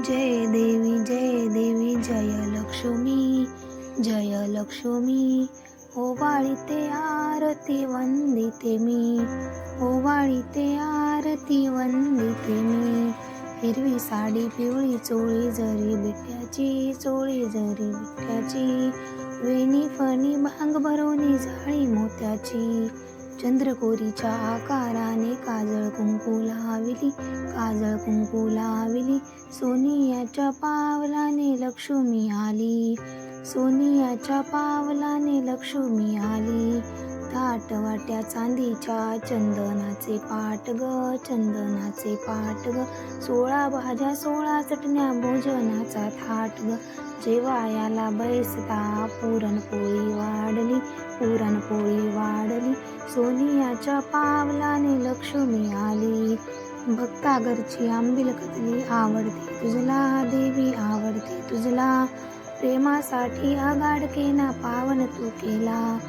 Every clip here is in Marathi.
जय देवी जय लक्ष्मी जय लक्ष्मी. ओवाळीते आरती वंदिते मी, ओवाळीते आरती वंदिते मी. हिरवी साडी पिवळी चोळी जरी बिट्ट्याची, चोळी जरी बिट्ट्याची. वेणी फणी भांग भरोनी जाळी मोत्याची. चंद्रकोरीच्या आकाराने काजळ कुंकू लाविली, काजळ कुंकू लाविली. सोनियाच्या पावलाने लक्ष्मी आली, सोनियाच्या पावलाने लक्ष्मी आली. ताट वाट्या चांदीच्या चंदनाचे पाट ग, चंदनाचे पाट ग. 16 भाज्या 16 चटण्या भोजनाचा थाट ग. जेवायाला बैसता पुरणपोळी वाढली, पुरणपोळी वाढली. सोनियाच्या पावलाने लक्ष्मी आली. भक्ता घरची आंबील कथली आवडते तुझला देवी, आवडते तुझला. प्रेमासाठी आगाड केना पावन तू केला.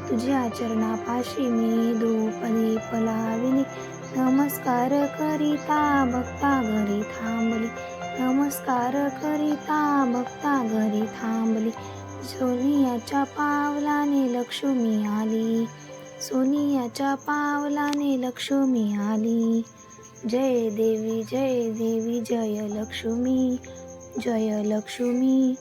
तुझ्या चरणापाशी मी धूप दीप लाविली. नमस्कार करिता भक्ता घरी थांबली, नमस्कार करिता भक्ता घरी थांबली. सोनियाच्या पावलाने लक्ष्मी आली, सोनियाच्या पावलाने लक्ष्मी आली. जय देवी जय लक्ष्मी जय लक्ष्मी.